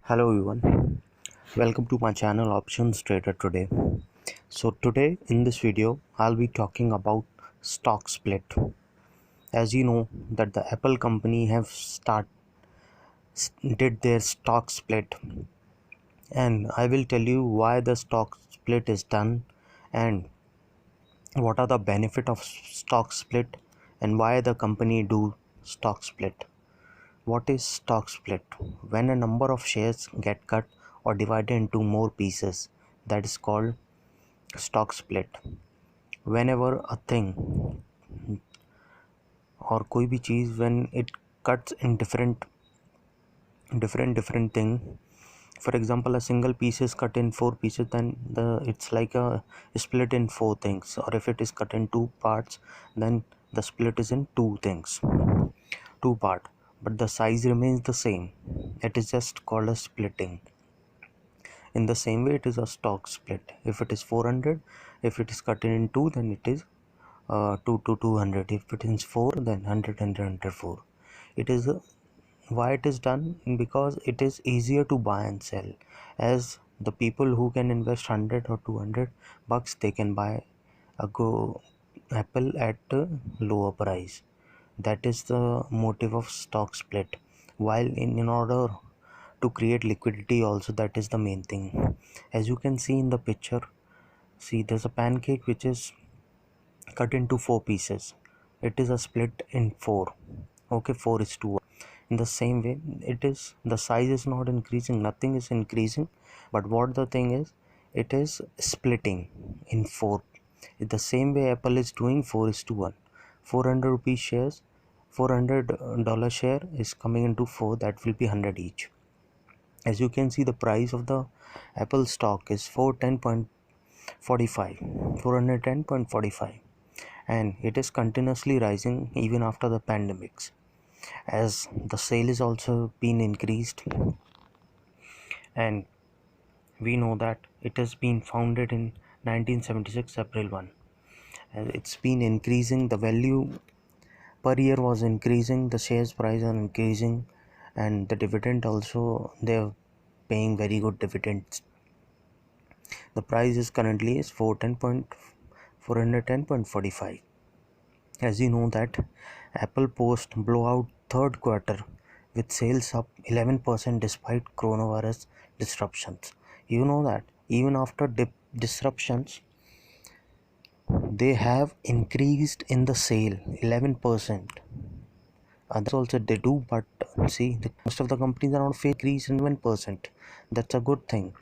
Hello everyone, welcome to my channel Options Trader today. So today in this video I'll be talking about stock split. As you know that the Apple company did their stock split, and I will tell you why the stock split is done and what are the benefit of stock split and why the company do stock split. What is stock split? When a number of shares get cut or divided into more pieces, that is called stock split. Whenever a thing or कोई भी चीज़ when it cuts in different thing, for example a single piece is cut in four pieces, then it's like a split in four things, or if it is cut in two parts, then the split is in two part, but the size remains the same. It is just called a splitting. In the same way, it is a stock split. If it is 400, if it is cut in two, then it is 2 to 200. If it is 4, then 100 and 104. It is why it is done, because it is easier to buy and sell, as the people who can invest 100 or 200 bucks, they can buy a go Apple at a lower price. That is the motive of stock split. While in order to create liquidity also, that is the main thing. As you can see in the picture, see there's a pancake which is cut into four pieces. It is a split in four. Okay, 4 is to 1. In the same way, it is the size is not increasing, nothing is increasing, but what the thing is, it is splitting in four. In the same way Apple is doing, 4 is to 1. 400 rupees shares, $400 share is coming into 4, that will be 100 each. As you can see, the price of the Apple stock is 410.45, and it is continuously rising even after the pandemics, as the sale is also been increased. And we know that it has been founded in 1976 April 1, and it's been increasing. The value per year was increasing, the shares price are increasing, and the dividend also, they're paying very good dividends. The price is currently is 410.45. As you know that Apple post blowout third quarter with sales up 11% despite coronavirus disruptions. You know that even after disruptions, they have increased in the sale 11%. Others also they do, but see, most of the companies are not increase in 1%. That's a good thing.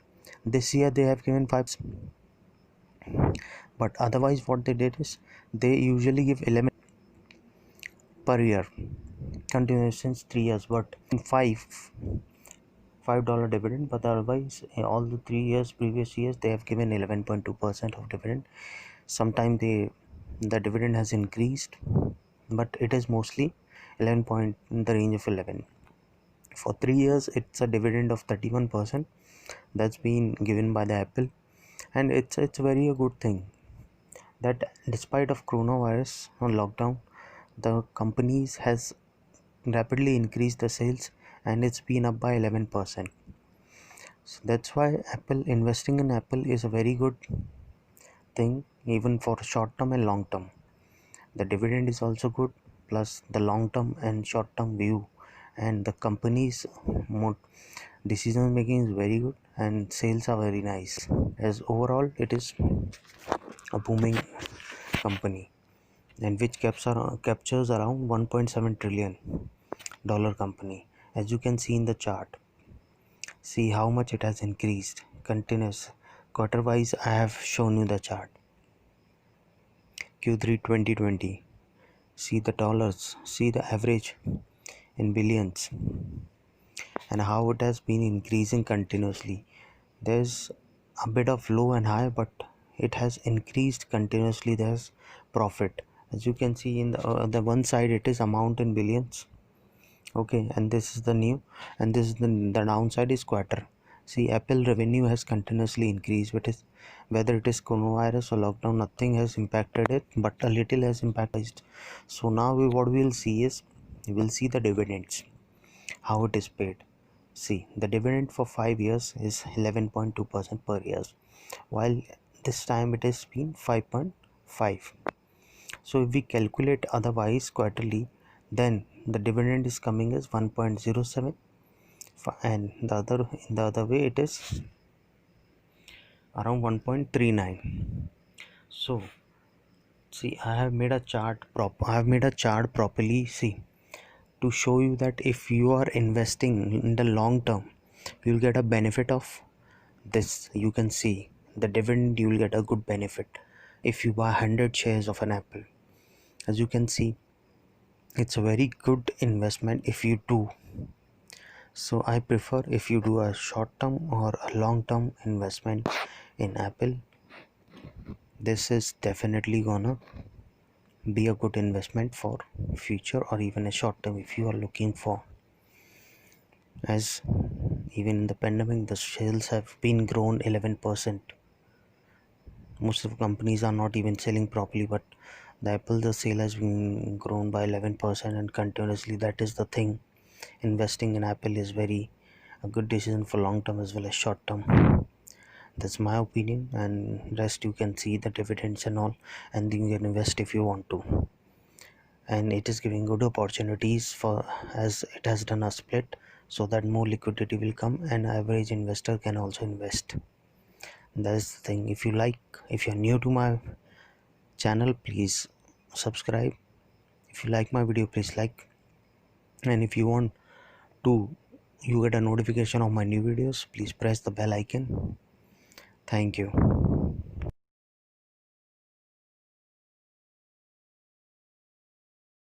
This year they have given 5, but otherwise what they did is they usually give 11 per year continuous since 3 years, but in $5 dividend, but otherwise in all the 3 years previous years they have given 11.2% of dividend. Sometimes the dividend has increased, but it is mostly 11 point in the range of 11. For 3 years it's a dividend of 31% that's been given by the Apple, and it's very a good thing that despite of coronavirus or lockdown, the companies has rapidly increased the sales, and it's been up by 11%. So that's why Apple, investing in Apple is a very good thing, even for short term and long term. The dividend is also good, plus the long term and short term view, and the company's decision making is very good, and sales are very nice. As overall it is a booming company, and which captures around 1.7 trillion dollar company. As you can see in the chart, see how much it has increased continuous quarter wise. I have shown you the chart. Q3 2020, see the dollars, see the average in billions, and how it has been increasing continuously. There's a bit of low and high, but it has increased continuously. There's profit, as you can see in the one side it is amount in billions. Okay, and this is the new, and this is the downside is quarter. See, Apple revenue has continuously increased, but is whether it is coronavirus or lockdown, nothing has impacted it, but a little has impacted. So now what we will see is we will see the dividends, how it is paid. See, the dividend for 5 years is 11.2% per year, while this time it has been 5.5. So if we calculate otherwise quarterly, then the dividend is coming as 1.07, and in the other way it is around 1.39. So see, I have made a chart properly, see, to show you that if you are investing in the long term, you'll get a benefit of this. You can see the dividend, you'll get a good benefit if you buy 100 shares of an Apple. As you can see, it's a very good investment if you do. So I prefer, if you do a short term or a long term investment in Apple, this is definitely gonna be a good investment for future or even a short term if you are looking for. As even in the pandemic, the sales have been grown 11%. Most of the companies are not even selling properly, but the sale has been grown by 11% and continuously. That is the thing. Investing in Apple is very a good decision for long term as well as short term. That's my opinion, and rest you can see the dividends and all, and you can invest if you want to. And it is giving good opportunities for, as it has done a split, so that more liquidity will come and average investor can also invest. That's the thing. If you're new to my channel, please subscribe. If you like my video, please like, and if you want to you get a notification of my new videos, please press the bell icon. Thank you.